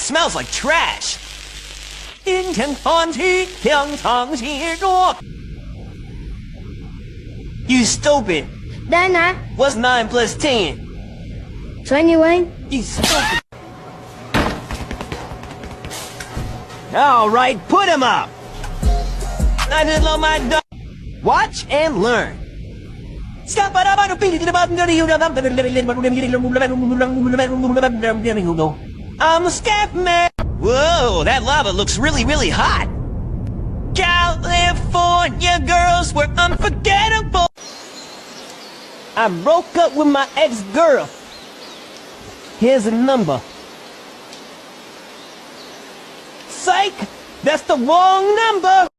Smells like trash. 阴天看起，평상시 로. You stupid. Dana, What's 9 plus 10? 21. You stupid. All right, put him up. I just love my dog. Watch and learn. I'm a scat man. Whoa, that lava looks really, really hot. California girls were unforgettable. I broke up with my ex-girl. Here's a number. Psych! That's the wrong number!